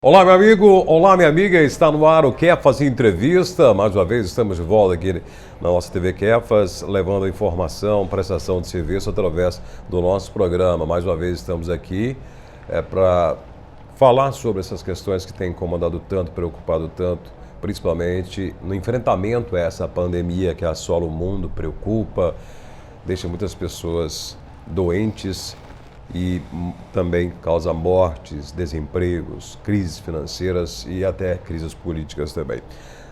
Olá, meu amigo, olá, minha amiga, está no ar o Kefas Entrevista. Mais uma vez estamos de volta aqui na nossa TV Kefas, levando informação, prestação de serviço através do nosso programa. Mais uma vez estamos aqui para falar sobre essas questões que têm incomodado tanto, preocupado tanto, principalmente no enfrentamento a essa pandemia que assola o mundo, preocupa, deixa muitas pessoas doentes e também causa mortes, desempregos, crises financeiras e até crises políticas também.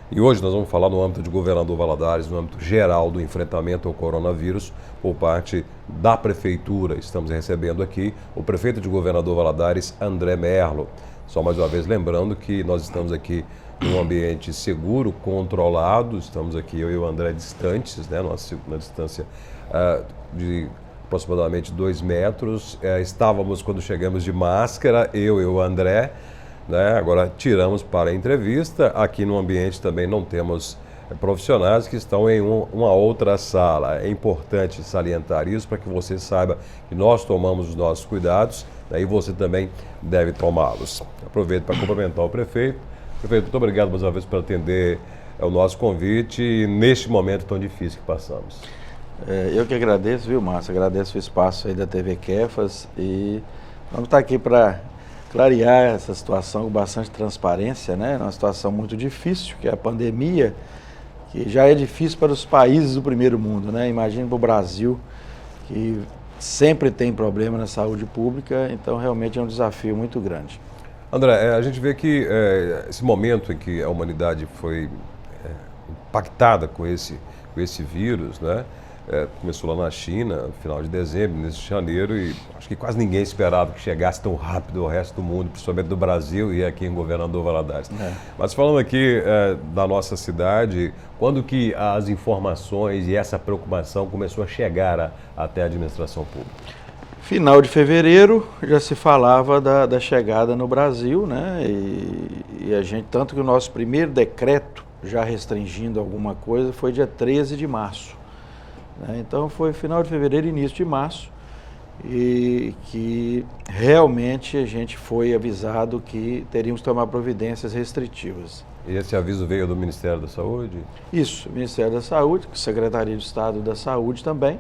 E hoje nós vamos falar no âmbito de Governador Valadares, no âmbito geral do enfrentamento ao coronavírus por parte da Prefeitura. Estamos recebendo aqui o prefeito de Governador Valadares, André Merlo. Só mais uma vez lembrando que nós estamos aqui num ambiente seguro, controlado, estamos aqui eu e o André distantes, né, na distância de aproximadamente 2 metros. Estávamos, quando chegamos, de máscara, eu e o André, né? Agora tiramos para a entrevista. Aqui no ambiente também não temos profissionais que estão em uma outra sala. É importante salientar isso para que você saiba que nós tomamos os nossos cuidados, né? E você também deve tomá-los. Aproveito para cumprimentar o prefeito. Prefeito, muito obrigado mais uma vez por atender o nosso convite neste momento tão difícil que passamos. Eu que agradeço, viu, Márcio? Agradeço o espaço aí da TV Kefas e vamos estar aqui para clarear essa situação com bastante transparência, né? Uma situação muito difícil, que é a pandemia, que já é difícil para os países do primeiro mundo, né? Imagina para o Brasil, que sempre tem problema na saúde pública, então realmente é um desafio muito grande. André, a gente vê que esse momento em que a humanidade foi impactada com esse vírus, né? Começou lá na China, no final de dezembro, início de janeiro, e acho que quase ninguém esperava que chegasse tão rápido ao resto do mundo, principalmente do Brasil e aqui em Governador Valadares. Mas falando aqui da nossa cidade, quando que as informações e essa preocupação começou a chegar até a administração pública? Final de fevereiro já se falava da chegada no Brasil, né? E a gente, tanto que o nosso primeiro decreto, já restringindo alguma coisa, foi dia 13 de março. Então foi final de fevereiro, início de março, e que realmente a gente foi avisado que teríamos que tomar providências restritivas. E esse aviso veio do Ministério da Saúde? Isso, Ministério da Saúde, Secretaria de Estado da Saúde também,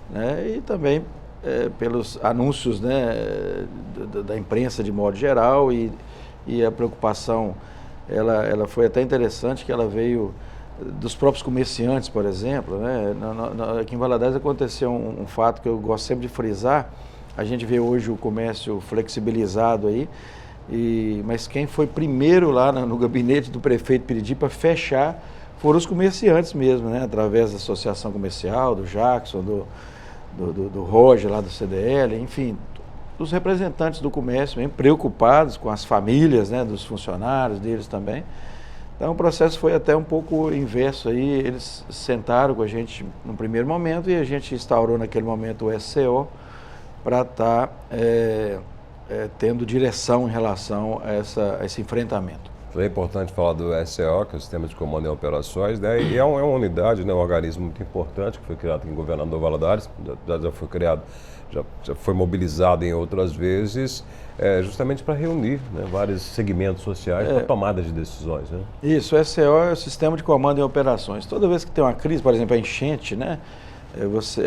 né, e também pelos anúncios, né, da imprensa de modo geral, e a preocupação, ela foi até interessante, que ela veio dos próprios comerciantes, por exemplo, né? Aqui em Valadares aconteceu um fato que eu gosto sempre de frisar. A gente vê hoje o comércio flexibilizado aí, mas quem foi primeiro lá no gabinete do prefeito pedir para fechar foram os comerciantes mesmo, né? Através da associação comercial, do Jackson, do Roger lá do CDL, enfim, dos representantes do comércio, bem preocupados com as famílias, né, dos funcionários deles também. Então o processo foi até um pouco inverso aí. Eles sentaram com a gente no primeiro momento e a gente instaurou naquele momento o SCO para estar tendo direção em relação a esse enfrentamento. É importante falar do SCO, que é o Sistema de Comando e Operações, né? E é uma unidade, né, um organismo muito importante que foi criado em Governador Valadares, já foi criado, já foi mobilizado em outras vezes, justamente para reunir, né, vários segmentos sociais para tomada de decisões, né? Isso, o SCO é o Sistema de Comando e Operações. Toda vez que tem uma crise, por exemplo, a enchente, né,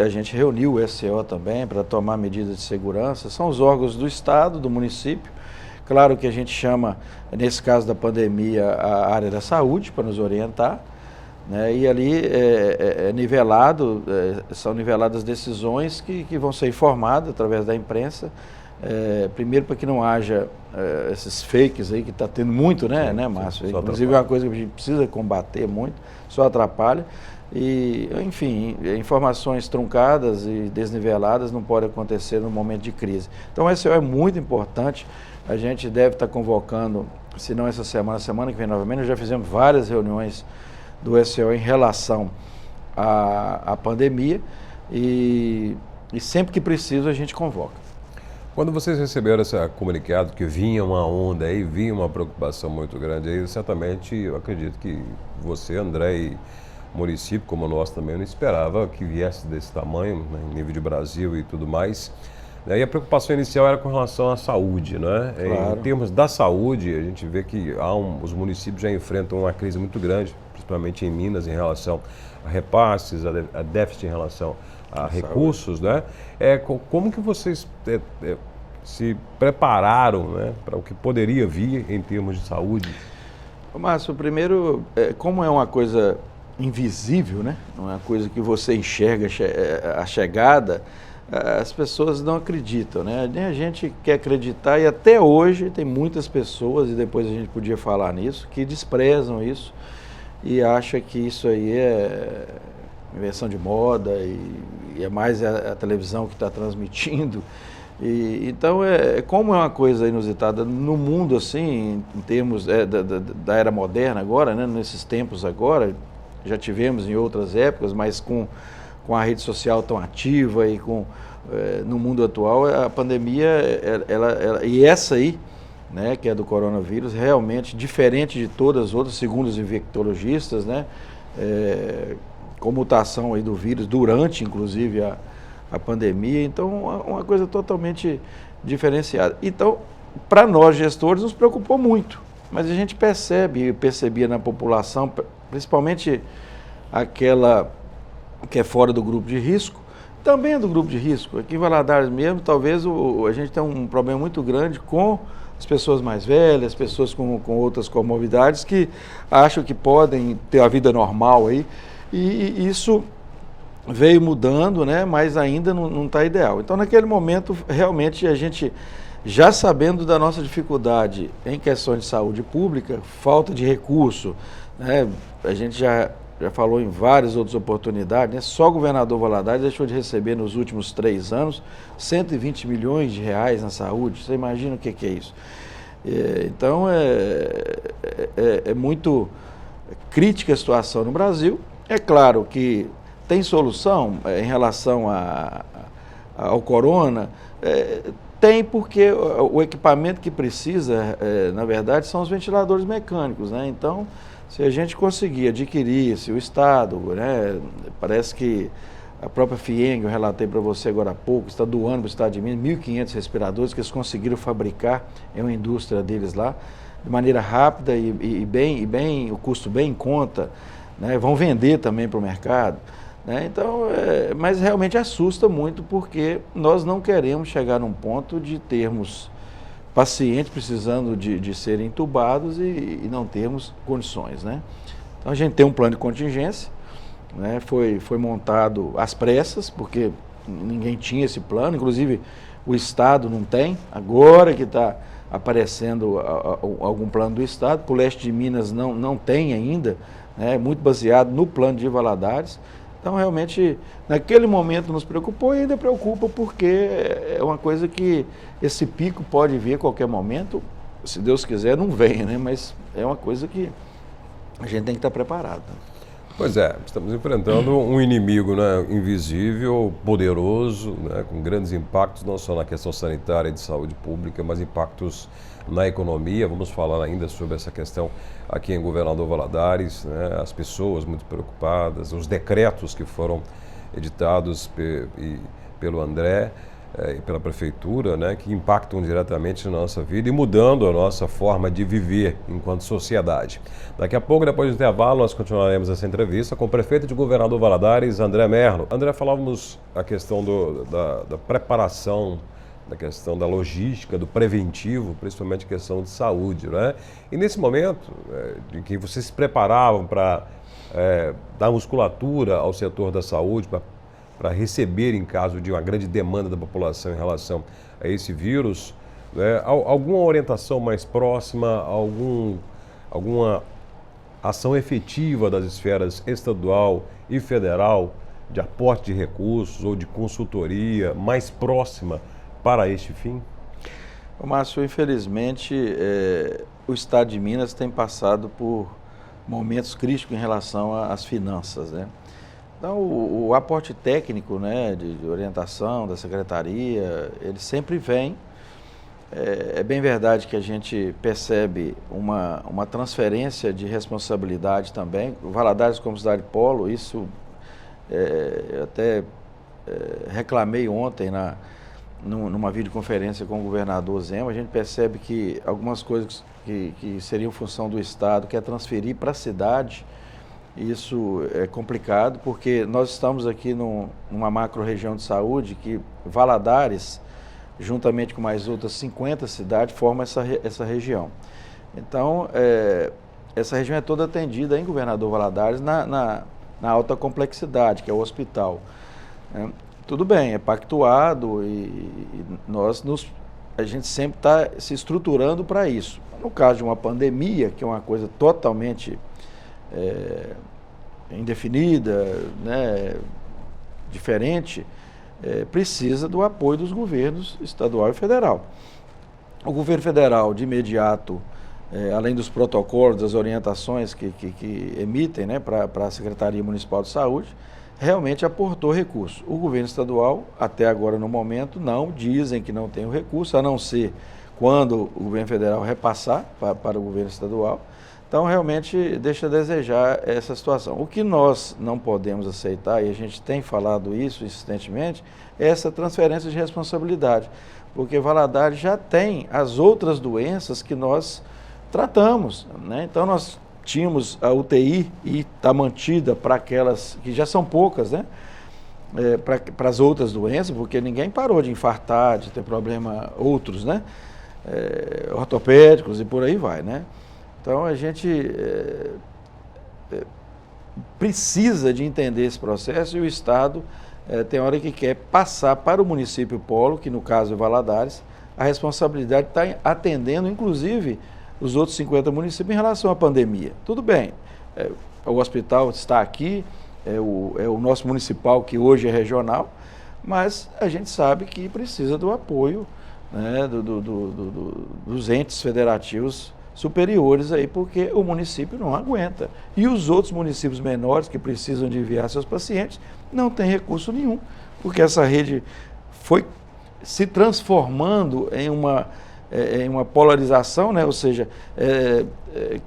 a gente reuniu o SCO também para tomar medidas de segurança. São os órgãos do Estado, do município. Claro que a gente chama, nesse caso da pandemia, a área da saúde para nos orientar, né? E ali são niveladas decisões que vão ser informadas através da imprensa. Primeiro, para que não haja esses fakes aí, que está tendo muito, né, Márcio? Inclusive é uma coisa que a gente precisa combater muito, só atrapalha. E, enfim, informações truncadas e desniveladas não podem acontecer no momento de crise. Então, o SCO é muito importante. A gente deve estar convocando, se não essa semana que vem novamente, nós já fizemos várias reuniões do SCO em relação à pandemia e sempre que preciso a gente convoca. Quando vocês receberam esse comunicado que vinha uma onda aí, vinha uma preocupação muito grande aí, certamente eu acredito que você, André, e o município, como nós também, não esperava que viesse desse tamanho, né, em nível de Brasil e tudo mais. E a preocupação inicial era com relação à saúde, né? Claro. Em termos da saúde, a gente vê que os municípios já enfrentam uma crise muito grande, principalmente em Minas, em relação a repasses, a déficit em relação a recursos, né? Como que vocês se prepararam, né, para o que poderia vir em termos de saúde? Márcio, primeiro, como é uma coisa invisível, né? Não é uma coisa que você enxerga a chegada, as pessoas não acreditam, né? Nem a gente quer acreditar e até hoje tem muitas pessoas, e depois a gente podia falar nisso, que desprezam isso e acham que isso aí é invenção de moda e é mais a televisão que está transmitindo. Então, como é uma coisa inusitada no mundo, assim, em termos da era moderna agora, né, nesses tempos agora, já tivemos em outras épocas, mas com a rede social tão ativa e no mundo atual, a pandemia, e essa aí, né, que é do coronavírus, realmente diferente de todas as outras, segundo os infectologistas, né, com mutação aí do vírus, durante, inclusive, a pandemia, então uma coisa totalmente diferenciada. Então, para nós gestores, nos preocupou muito, mas a gente percebia na população, principalmente aquela que é fora do grupo de risco, também é do grupo de risco. Aqui em Valadares mesmo, talvez a gente tenha um problema muito grande com as pessoas mais velhas, pessoas com outras comorbidades que acham que podem ter a vida normal aí, e isso veio mudando, né, mas ainda não está ideal. Então, naquele momento, realmente, a gente, já sabendo da nossa dificuldade em questões de saúde pública, falta de recurso, né, a gente já falou em várias outras oportunidades, né, só o governador Valadares deixou de receber nos últimos 3 anos 120 milhões de reais na saúde. Você imagina o que é isso? Então, é muito crítica a situação no Brasil. É claro que tem solução em relação ao corona? Tem, porque o equipamento que precisa, na verdade, são os ventiladores mecânicos, né? Então, se a gente conseguir adquirir, se o Estado, né, parece que a própria FIENG, eu relatei para você agora há pouco, está doando para o Estado de Minas 1.500 respiradores que eles conseguiram fabricar em uma indústria deles lá, de maneira rápida e bem, o custo bem em conta, né? Vão vender também para o mercado. Então, mas realmente assusta muito, porque nós não queremos chegar num ponto de termos pacientes precisando de serem entubados e não termos condições, né? Então a gente tem um plano de contingência, né? Foi montado às pressas, porque ninguém tinha esse plano, inclusive o Estado não tem, agora que está aparecendo algum plano do Estado, para o leste de Minas não tem ainda, né? Muito baseado no plano de Valadares. Então, realmente, naquele momento nos preocupou e ainda preocupa, porque é uma coisa que esse pico pode vir a qualquer momento, se Deus quiser, não vem, né? Mas é uma coisa que a gente tem que estar preparado. Pois é, estamos enfrentando um inimigo, né, invisível, poderoso, né, com grandes impactos, não só na questão sanitária e de saúde pública, mas impactos na economia. Vamos falar ainda sobre essa questão aqui em Governador Valadares, né, as pessoas muito preocupadas, os decretos que foram editados pelo André e pela Prefeitura, né, que impactam diretamente na nossa vida e mudando a nossa forma de viver enquanto sociedade. Daqui a pouco, depois do intervalo, nós continuaremos essa entrevista com o prefeito de Governador Valadares, André Merlo. André, falávamos a questão da preparação, da questão da logística, do preventivo, principalmente questão de saúde, né? E nesse momento, em que vocês se preparavam para dar musculatura ao setor da saúde, para receber em caso de uma grande demanda da população em relação a esse vírus, né, alguma orientação mais próxima, alguma ação efetiva das esferas estadual e federal de aporte de recursos ou de consultoria mais próxima para este fim? Márcio, infelizmente, o Estado de Minas tem passado por momentos críticos em relação às finanças, né? Então, o aporte técnico, né, de orientação da Secretaria, ele sempre vem. É bem verdade que a gente percebe uma transferência de responsabilidade também. O Valadares como cidade polo, isso eu até reclamei ontem numa videoconferência com o governador Zema, a gente percebe que algumas coisas que seriam função do Estado, que é transferir para a cidade, isso é complicado, porque nós estamos aqui numa macro-região de saúde que Valadares, juntamente com mais outras 50 cidades, formam essa região. Então, essa região é toda atendida em Governador Valadares na alta complexidade, que é o hospital. Tudo bem, é pactuado e a gente sempre está se estruturando para isso. No caso de uma pandemia, que é uma coisa totalmente indefinida, né, diferente, precisa do apoio dos governos estadual e federal. O governo federal, de imediato, além dos protocolos, das orientações que emitem, né, para a Secretaria Municipal de Saúde, realmente aportou recursos. O governo estadual, até agora no momento, não, dizem que não tem o recurso, a não ser quando o governo federal repassar para o governo estadual. Então, realmente, deixa a desejar essa situação. O que nós não podemos aceitar, e a gente tem falado isso insistentemente, é essa transferência de responsabilidade, porque Valadares já tem as outras doenças que nós tratamos, né? Então, nós tínhamos a UTI e está mantida para aquelas que já são poucas, né? Para as outras doenças, porque ninguém parou de infartar, de ter problema outros, né? Ortopédicos e por aí vai, né? Então a gente precisa de entender esse processo e o Estado tem hora que quer passar para o município polo, que no caso é Valadares, a responsabilidade de estar atendendo, inclusive, os outros 50 municípios em relação à pandemia. Tudo bem, o hospital está aqui, é o nosso municipal, que hoje é regional, mas a gente sabe que precisa do apoio, né, dos entes federativos superiores aí, porque o município não aguenta. E os outros municípios menores que precisam de enviar seus pacientes não têm recurso nenhum, porque essa rede foi se transformando em uma polarização, né? Ou seja,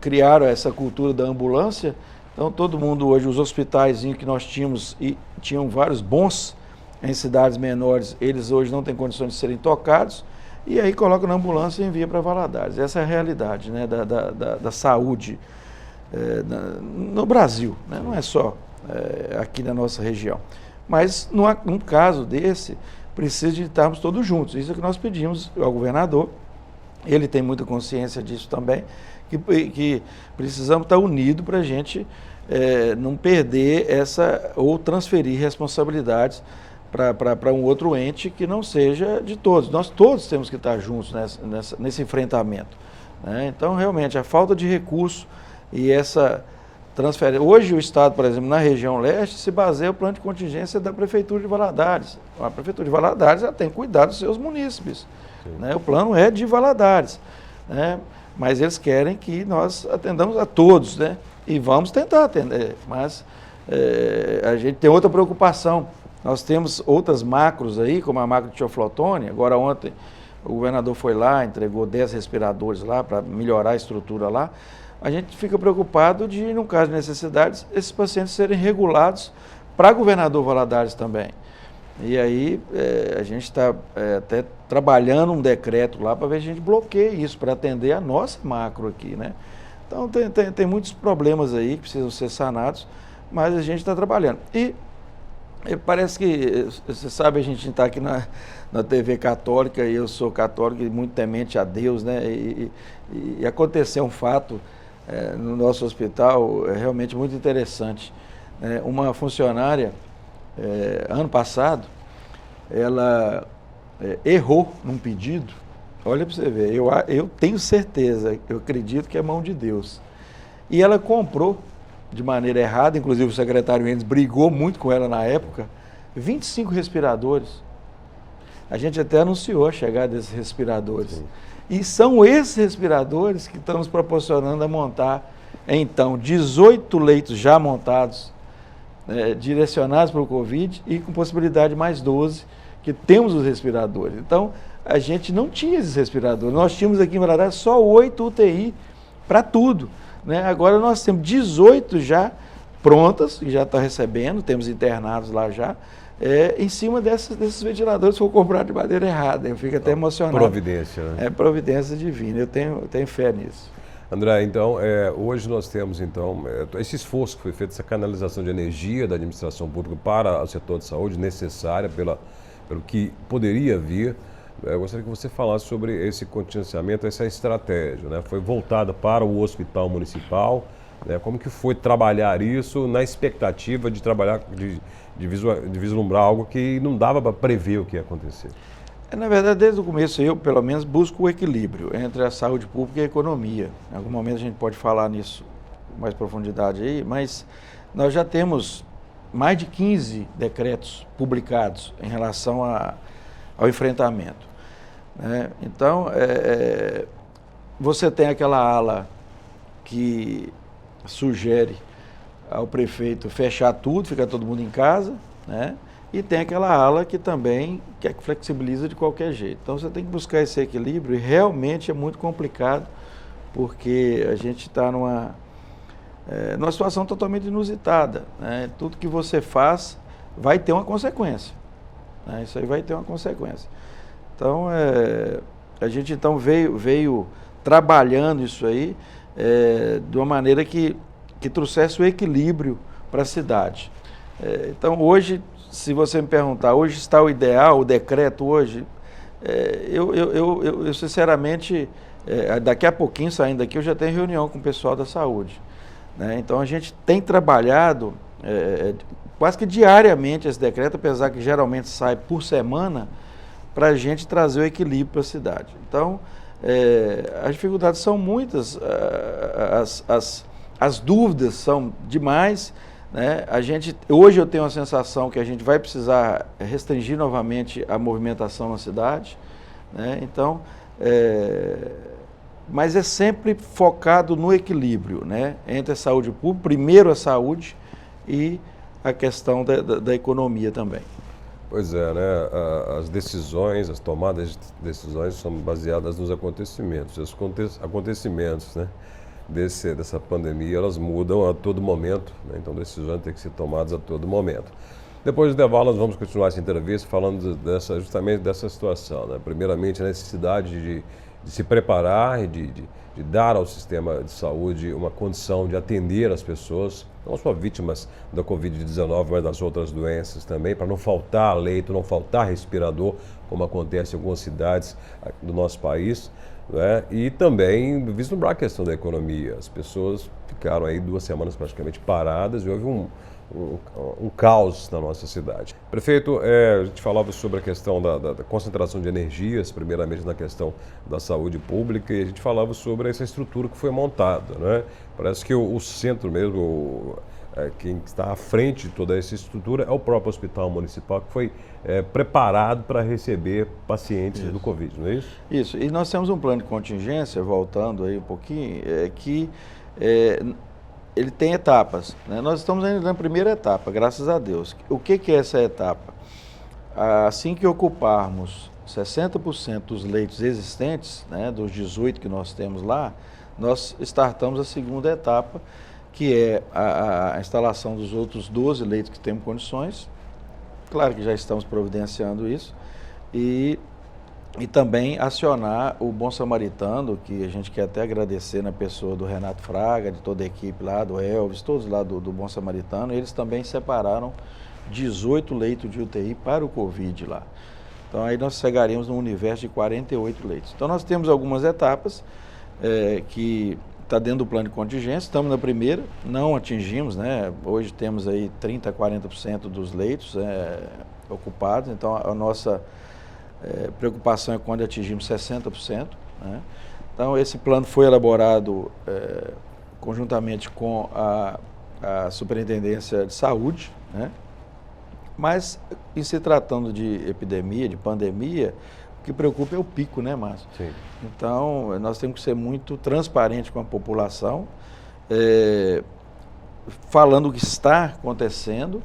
criaram essa cultura da ambulância. Então, todo mundo hoje, os hospitais que nós tínhamos, e tinham vários bons em cidades menores, eles hoje não têm condições de serem tocados, e aí coloca na ambulância e envia para Valadares. Essa é a realidade, né, da saúde no Brasil, né? Não é só aqui na nossa região. Mas, num caso desse, precisa de estarmos todos juntos. Isso é que nós pedimos ao governador. Ele tem muita consciência disso também, que precisamos estar unidos para a gente não perder ou transferir responsabilidades para um outro ente que não seja de todos. Nós todos temos que estar juntos nesse enfrentamento, né? Então, realmente, a falta de recurso e essa transferência... Hoje, o Estado, por exemplo, na região leste, se baseia no plano de contingência da Prefeitura de Valadares. A Prefeitura de Valadares já tem cuidado dos seus munícipes, né? O plano é de Valadares, né? Mas eles querem que nós atendamos a todos, né? E vamos tentar atender, mas a gente tem outra preocupação. Nós temos outras macros aí, como a macro de Teoflotone. Agora, ontem, o governador foi lá, entregou 10 respiradores lá para melhorar a estrutura lá. A gente fica preocupado de, no caso de necessidades, esses pacientes serem regulados para governador Valadares também. E aí a gente está até trabalhando um decreto lá para ver se a gente bloqueia isso, para atender a nossa macro aqui, né? Então tem muitos problemas aí que precisam ser sanados, mas a gente está trabalhando. E parece que, você sabe, a gente está aqui na TV católica, e eu sou católico e muito temente a Deus, né? E aconteceu um fato no nosso hospital realmente muito interessante. Uma funcionária, ano passado, ela errou num pedido. Olha para você ver, eu tenho certeza, eu acredito que é mão de Deus. E ela comprou de maneira errada, inclusive o secretário Mendes brigou muito com ela na época, 25 respiradores. A gente até anunciou a chegada desses respiradores. Sim. E são esses respiradores que estão nos proporcionando a montar, então, 18 leitos já montados, direcionados para o Covid, e com possibilidade de mais 12, que temos os respiradores. Então, a gente não tinha esses respiradores. Nós tínhamos aqui em Valadares só 8 UTI para tudo, né? Agora nós temos 18 já prontas, que já está recebendo, temos internados lá já, em cima desses ventiladores que foram comprados de maneira errada. Eu fico até emocionado. Providência, né? É providência divina, eu tenho fé nisso. André, então, hoje nós temos, então, esse esforço que foi feito, essa canalização de energia da administração pública para o setor de saúde, necessária pelo que poderia vir. Eu gostaria que você falasse sobre esse contingenciamento, essa estratégia, né? Foi voltada para o hospital municipal, né? Como que foi trabalhar isso na expectativa de trabalhar, de vislumbrar algo que não dava para prever o que ia acontecer? Na verdade, desde o começo, eu, pelo menos, busco o equilíbrio entre a saúde pública e a economia. Em algum momento a gente pode falar nisso com mais profundidade aí, mas nós já temos mais de 15 decretos publicados em relação ao enfrentamento, né? Então, você tem aquela ala que sugere ao prefeito fechar tudo, ficar todo mundo em casa, né? E tem aquela ala que também que flexibiliza de qualquer jeito. Então você tem que buscar esse equilíbrio e realmente é muito complicado, porque a gente está numa situação totalmente inusitada, né? Tudo que você faz vai ter uma consequência, né? Isso aí vai ter uma consequência. Então a gente então veio trabalhando isso aí de uma maneira que trouxesse o equilíbrio para a cidade. Então hoje, se você me perguntar, hoje está o ideal, o decreto hoje, eu sinceramente, daqui a pouquinho, saindo daqui, eu já tenho reunião com o pessoal da saúde, né? Então a gente tem trabalhado quase que diariamente esse decreto, apesar que geralmente sai por semana, para a gente trazer o equilíbrio para a cidade. Então, as dificuldades são muitas, as dúvidas são demais, né? Hoje eu tenho a sensação que a gente vai precisar restringir novamente a movimentação na cidade, né? Então, mas é sempre focado no equilíbrio, né? Entre a saúde pública, primeiro a saúde e a questão da economia também. Pois é, né? As decisões, as tomadas de decisões são baseadas nos acontecimentos. Os acontecimentos, né, dessa pandemia, elas mudam a todo momento, né? Então decisões têm que ser tomadas a todo momento. Depois do intervalo, nós vamos continuar essa entrevista falando justamente dessa situação, né? Primeiramente, a necessidade de se preparar e de dar ao sistema de saúde uma condição de atender as pessoas, não só vítimas da Covid-19, mas das outras doenças também, para não faltar leito, não faltar respirador, como acontece em algumas cidades do nosso país, né? E também vislumbrar a questão da economia. As pessoas ficaram aí 2 semanas praticamente paradas e houve um caos na nossa cidade. Prefeito, a gente falava sobre a questão da concentração de energias, primeiramente na questão da saúde pública, e a gente falava sobre essa estrutura que foi montada, né? Parece que o centro mesmo, quem está à frente de toda essa estrutura é o próprio hospital municipal, que foi preparado para receber pacientes do Covid, não é isso? Isso, e nós temos um plano de contingência, voltando aí um pouquinho, que ele tem etapas, né? Nós estamos ainda na primeira etapa, graças a Deus. O que é essa etapa? Assim que ocuparmos 60% dos leitos existentes, né, dos 18 que nós temos lá, nós startamos a segunda etapa, que é a instalação dos outros 12 leitos que temos condições. Claro que já estamos providenciando isso. E também acionar o Bom Samaritano, que a gente quer até agradecer na pessoa do Renato Fraga, de toda a equipe lá, do Elvis, todos lá do Bom Samaritano. Eles também separaram 18 leitos de UTI para o Covid lá. Então aí nós chegaríamos num universo de 48 leitos. Então nós temos algumas etapas que está dentro do plano de contingência. Estamos na primeira, não atingimos, né? Hoje temos aí 30% a 40% dos leitos ocupados. Então a nossa preocupação é quando atingimos 60%, né? Então esse plano foi elaborado conjuntamente com a Superintendência de Saúde, né? Mas em se tratando de epidemia, de pandemia, o que preocupa é o pico, né, Márcio? Sim. Então nós temos que ser muito transparentes com a população, falando o que está acontecendo,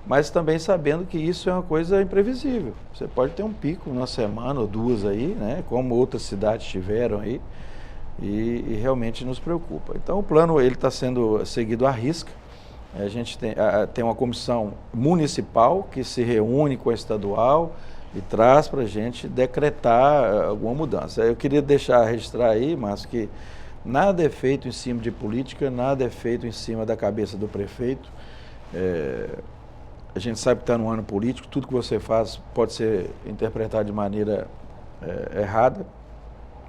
mas também sabendo que isso é uma coisa imprevisível. Você pode ter um pico uma semana ou 2 aí, né, como outras cidades tiveram aí, e realmente nos preocupa. Então o plano está sendo seguido à risca, A gente tem uma comissão municipal que se reúne com a estadual e traz para a gente decretar alguma mudança. Eu queria registrar aí, Márcio, que nada é feito em cima de política, nada é feito em cima da cabeça do prefeito. A gente sabe que está no ano político, tudo que você faz pode ser interpretado de maneira errada.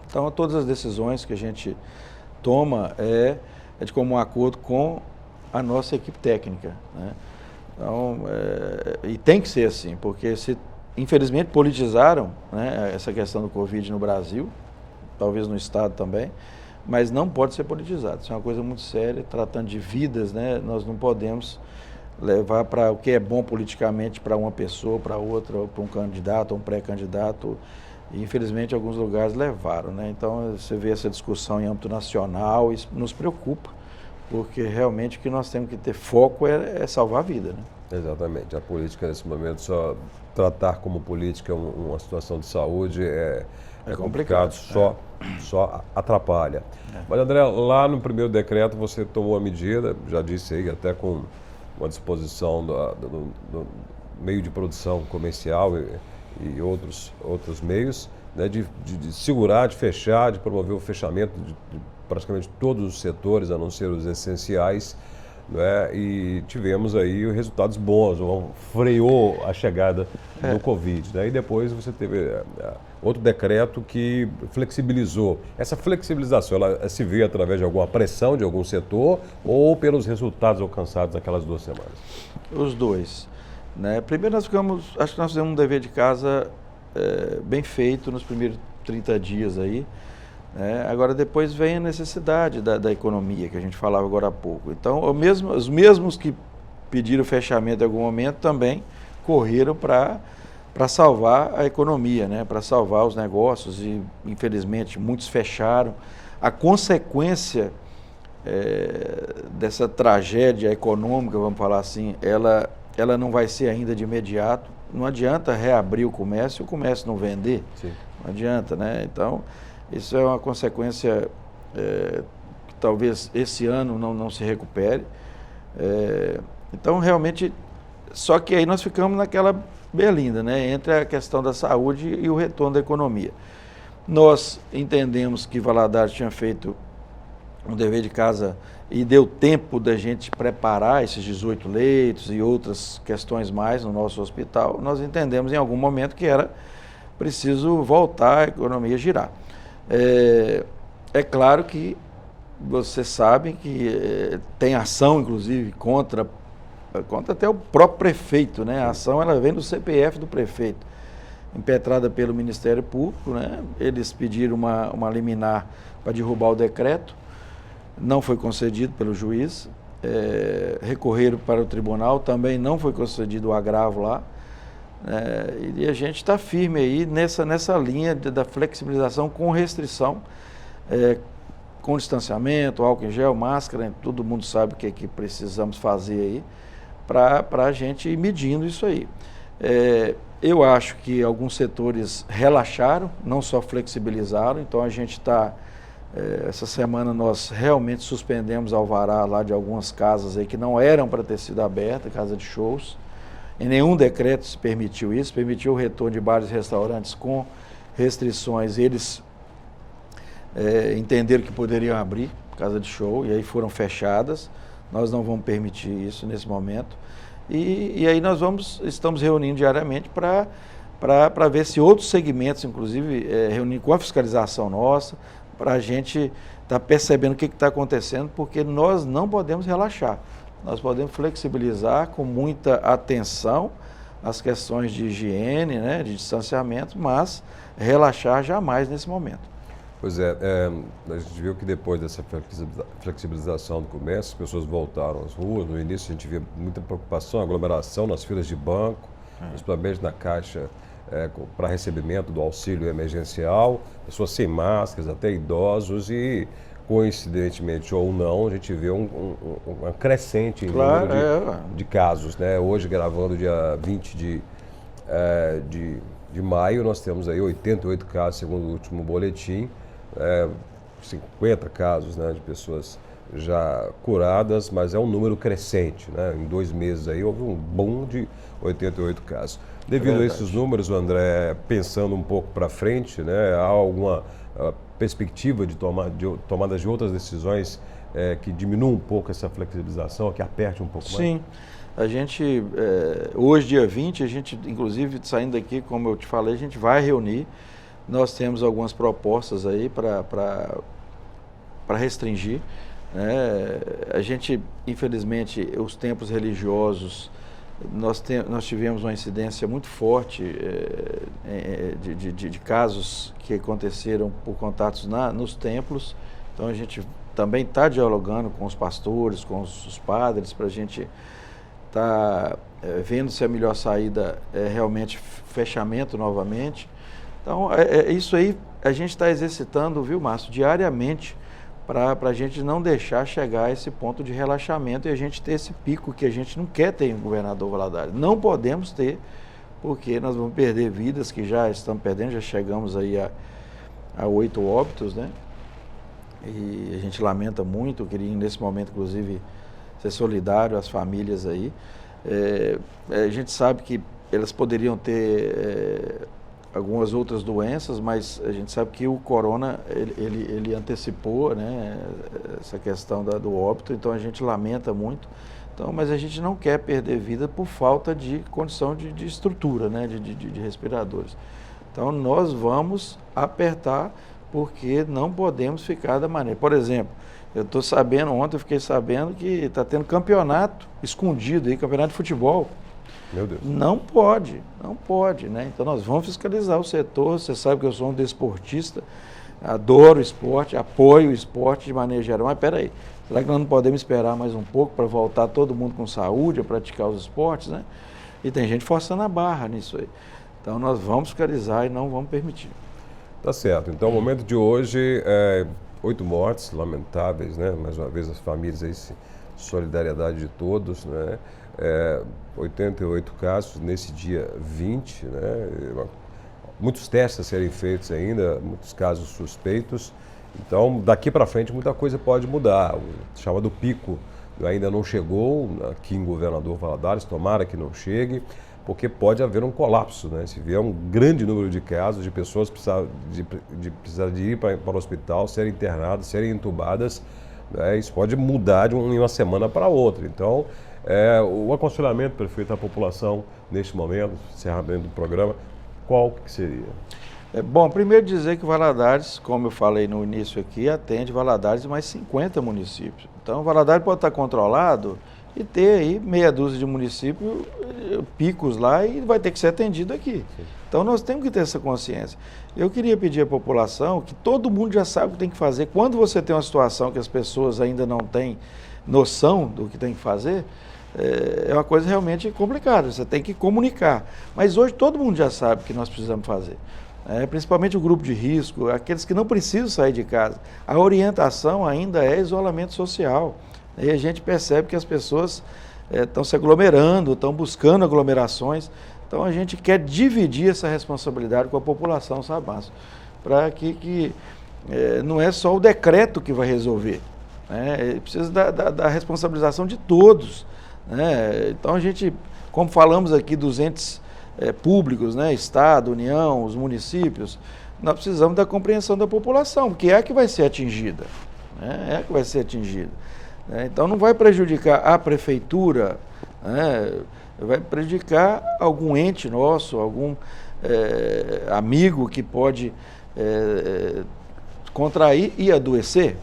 Então, todas as decisões que a gente toma é de comum acordo com a nossa equipe técnica, né? Então, e tem que ser assim, porque infelizmente politizaram, né, essa questão do Covid no Brasil, talvez no Estado também, mas não pode ser politizado. Isso é uma coisa muito séria, tratando de vidas, né? Nós não podemos levar para o que é bom politicamente para uma pessoa, para outra, ou para um candidato, ou um pré-candidato. E, infelizmente, alguns lugares levaram, né? Então, você vê essa discussão em âmbito nacional, isso nos preocupa, porque realmente o que nós temos que ter foco é salvar a vida, né? Exatamente. A política, nesse momento, só tratar como política uma situação de saúde é complicado, só atrapalha. Mas, André, lá no primeiro decreto você tomou a medida, já disse aí, até com uma disposição do meio de produção comercial e outros meios, né, de segurar, de fechar, de promover o fechamento de praticamente todos os setores, a não ser os essenciais, né, e tivemos aí resultados bons, freou a chegada do Covid, né, e depois você teve outro decreto que flexibilizou. Essa flexibilização, ela se vê através de alguma pressão de algum setor ou pelos resultados alcançados naquelas 2 semanas? Os dois, né? Primeiro acho que nós fizemos um dever de casa bem feito nos primeiros 30 dias aí. Agora depois vem a necessidade da economia, que a gente falava agora há pouco. Então, os mesmos que pediram fechamento em algum momento também correram para salvar a economia, né? Para salvar os negócios e, infelizmente, muitos fecharam. A consequência dessa tragédia econômica, vamos falar assim, ela não vai ser ainda de imediato. Não adianta reabrir o comércio não vender. Sim. Não adianta, né? Então, isso é uma consequência que talvez esse ano não se recupere. Então, realmente, só que aí nós ficamos naquela berlinda, né, entre a questão da saúde e o retorno da economia. Nós entendemos que Valadares tinha feito um dever de casa e deu tempo da gente preparar esses 18 leitos e outras questões mais no nosso hospital. Nós entendemos em algum momento que era preciso voltar a economia a girar. É claro que vocês sabem que tem ação, inclusive, contra até o próprio prefeito, né? A ação ela vem do CPF do prefeito, impetrada pelo Ministério Público, né? Eles pediram uma liminar para derrubar o decreto, não foi concedido pelo juiz, recorreram para o tribunal, também não foi concedido o agravo lá, e a gente está firme aí nessa linha da flexibilização com restrição, com distanciamento, álcool em gel, máscara, todo mundo sabe o que é que precisamos fazer aí, para a gente ir medindo isso aí. Eu acho que alguns setores relaxaram, não só flexibilizaram, então a gente está, essa semana nós realmente suspendemos alvará lá de algumas casas aí que não eram para ter sido abertas, casa de shows. Em nenhum decreto se permitiu isso, permitiu o retorno de bares e restaurantes com restrições, eles entenderam que poderiam abrir casa de show e aí foram fechadas. Nós não vamos permitir isso nesse momento. E aí nós estamos reunindo diariamente para ver se outros segmentos, inclusive, reunindo com a fiscalização nossa, para a gente estar percebendo o que está acontecendo, porque nós não podemos relaxar. Nós podemos flexibilizar com muita atenção as questões de higiene, né, de distanciamento, mas relaxar jamais nesse momento. Pois a gente viu que depois dessa flexibilização do comércio, as pessoas voltaram às ruas. No início a gente via muita preocupação, aglomeração nas filas de banco, principalmente na caixa para recebimento do auxílio emergencial, pessoas sem máscaras, até idosos e, coincidentemente ou não, a gente vê uma crescente em número de casos, né? Hoje, gravando dia 20 de maio, nós temos aí 88 casos, segundo o último boletim. 50 casos, né, de pessoas já curadas, mas é um número crescente, né? Em 2 meses aí houve um boom de 88 casos. Devido a esses números, André, pensando um pouco para frente, né, há alguma perspectiva de tomada de outras decisões que diminuam um pouco essa flexibilização, que aperte um pouco mais? Sim. A gente, hoje, dia 20, a gente, inclusive, saindo daqui, como eu te falei, a gente vai reunir. Nós temos algumas propostas aí para restringir. A gente, infelizmente, os templos religiosos, nós tivemos uma incidência muito forte de casos que aconteceram por contatos nos templos. Então, a gente também está dialogando com os pastores, com os padres, para a gente estar vendo se a melhor saída é realmente fechamento novamente. Então, isso aí a gente está exercitando, viu, Márcio, diariamente, para a gente não deixar chegar a esse ponto de relaxamento e a gente ter esse pico que a gente não quer ter em Governador Valadares. Não podemos ter, porque nós vamos perder vidas que já estamos perdendo, já chegamos aí a 8 óbitos, né? E a gente lamenta muito, eu queria nesse momento, inclusive, ser solidário às famílias aí. A gente sabe que elas poderiam ter algumas outras doenças, mas a gente sabe que o corona, ele antecipou, né, essa questão do óbito, então a gente lamenta muito. Então, mas a gente não quer perder vida por falta de condição de estrutura, né, de respiradores. Então, nós vamos apertar, porque não podemos ficar da maneira. Por exemplo, eu estou sabendo, ontem eu fiquei sabendo que está tendo campeonato escondido aí, campeonato de futebol. Meu Deus. Não pode, né? Então nós vamos fiscalizar o setor. Você sabe que eu sou um desportista, adoro o esporte, apoio o esporte de maneira geral. Mas peraí, será que nós não podemos esperar mais um pouco para voltar todo mundo com saúde a praticar os esportes, né? E tem gente forçando a barra nisso aí. Então nós vamos fiscalizar e não vamos permitir. Tá certo. Então o momento de hoje 8 mortes lamentáveis, né? Mais uma vez as famílias aí, solidariedade de todos, né? 88 casos nesse dia 20, né? Muitos testes a serem feitos ainda, muitos casos suspeitos. Então, daqui para frente, muita coisa pode mudar. O chamado pico ainda não chegou aqui em Governador Valadares, tomara que não chegue, porque pode haver um colapso, né? Se vier um grande número de casos, de pessoas precisar de ir para o hospital, serem internadas, serem entubadas, né? Isso pode mudar de uma semana para outra. Então, o aconselhamento, prefeito, à população neste momento, encerramento do programa, qual que seria? Bom, primeiro dizer que Valadares, como eu falei no início aqui, atende Valadares e mais 50 municípios. Então, Valadares pode estar controlado e ter aí meia dúzia de municípios, picos lá, e vai ter que ser atendido aqui. Sim. Então, nós temos que ter essa consciência. Eu queria pedir à população que todo mundo já sabe o que tem que fazer. Quando você tem uma situação que as pessoas ainda não têm noção do que tem que fazer, é uma coisa realmente complicada, você tem que comunicar. Mas hoje todo mundo já sabe o que nós precisamos fazer. Principalmente o grupo de risco, aqueles que não precisam sair de casa. A orientação ainda é isolamento social. E a gente percebe que as pessoas estão se aglomerando, estão buscando aglomerações. Então a gente quer dividir essa responsabilidade com a população, sabe, Márcio? Para que não é só o decreto que vai resolver. Precisa da responsabilização de todos. Então a gente, como falamos aqui dos entes públicos, né, Estado, União, os municípios, nós precisamos da compreensão da população, porque é a que vai ser atingida. É a que vai ser atingida. Então não vai prejudicar a prefeitura, vai prejudicar algum ente nosso, algum amigo que pode contrair e adoecer.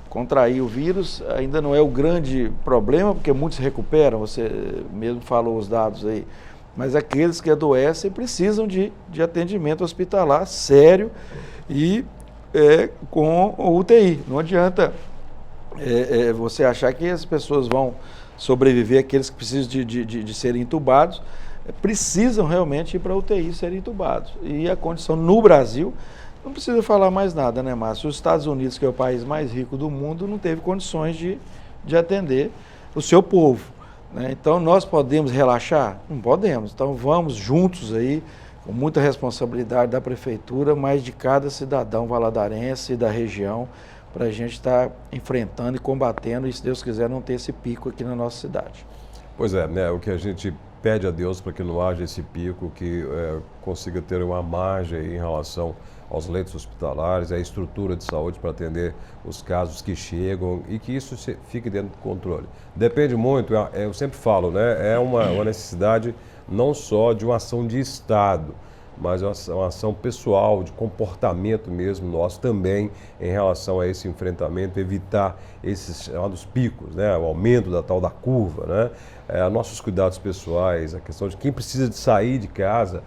Contrair o vírus ainda não é o grande problema, porque muitos recuperam, você mesmo falou os dados aí, mas aqueles que adoecem precisam de atendimento hospitalar sério e com UTI. Não adianta você achar que as pessoas vão sobreviver, aqueles que precisam de serem entubados, precisam realmente ir para a UTI e serem entubados. E a condição no Brasil, não precisa falar mais nada, né, Márcio? Os Estados Unidos, que é o país mais rico do mundo, não teve condições de atender o seu povo, né? Então, nós podemos relaxar? Não podemos. Então, vamos juntos aí, com muita responsabilidade da prefeitura, mas de cada cidadão valadarense e da região, para a gente estar enfrentando e combatendo e, se Deus quiser, não ter esse pico aqui na nossa cidade. Pois é, né? O que a gente pede a Deus para que não haja esse pico, que consiga ter uma margem em relação aos leitos hospitalares, a estrutura de saúde para atender os casos que chegam e que isso fique dentro do controle. Depende muito, eu sempre falo, né? É uma necessidade não só de uma ação de Estado, mas uma ação pessoal, de comportamento mesmo nosso também em relação a esse enfrentamento, evitar esses chamados picos, né? O aumento da tal da curva, né? Nossos cuidados pessoais, a questão de quem precisa de sair de casa,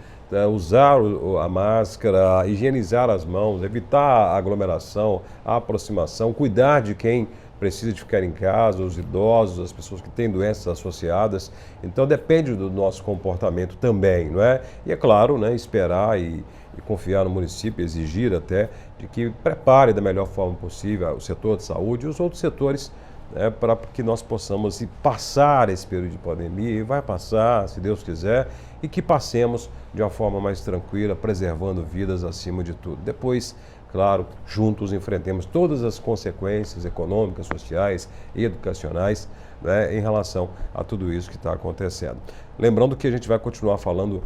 usar a máscara, higienizar as mãos, evitar a aglomeração, a aproximação, cuidar de quem precisa de ficar em casa, os idosos, as pessoas que têm doenças associadas. Então depende do nosso comportamento também, não é? E é claro, né, esperar e confiar no município, exigir até de que prepare da melhor forma possível o setor de saúde e os outros setores, né, para que nós possamos passar esse período de pandemia, e vai passar, se Deus quiser, e que passemos de uma forma mais tranquila, preservando vidas acima de tudo. Depois, claro, juntos enfrentemos todas as consequências econômicas, sociais e educacionais, né, em relação a tudo isso que está acontecendo. Lembrando que a gente vai continuar falando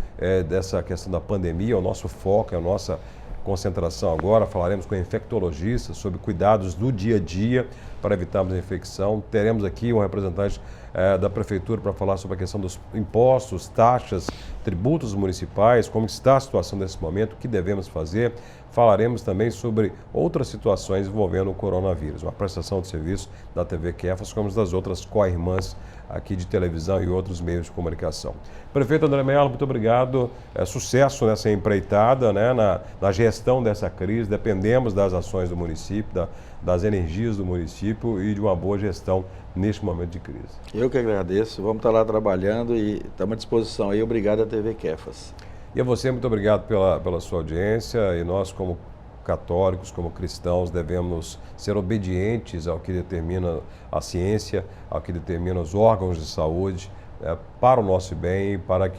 dessa questão da pandemia, o nosso foco, a nossa concentração agora, falaremos com infectologistas sobre cuidados do dia a dia para evitarmos a infecção. Teremos aqui um representante da Prefeitura para falar sobre a questão dos impostos, taxas, tributos municipais, como está a situação nesse momento, o que devemos fazer. Falaremos também sobre outras situações envolvendo o coronavírus, uma prestação de serviço da TV Kefas, como das outras co-irmãs aqui de televisão e outros meios de comunicação. Prefeito André Mello, muito obrigado. Sucesso nessa empreitada, né, na gestão dessa crise. Dependemos das ações do município, das energias do município e de uma boa gestão neste momento de crise. Eu que agradeço. Vamos estar lá trabalhando e estamos à disposição aí. Obrigado à TV Kefas. E a você, muito obrigado pela sua audiência, e nós, como católicos, como cristãos, devemos ser obedientes ao que determina a ciência, ao que determina os órgãos de saúde, para o nosso bem e para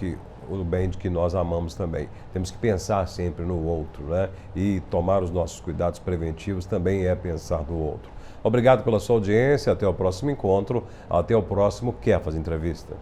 o bem de que nós amamos também. Temos que pensar sempre no outro, né? E tomar os nossos cuidados preventivos também é pensar no outro. Obrigado pela sua audiência, até o próximo encontro, até o próximo Kefas Entrevista.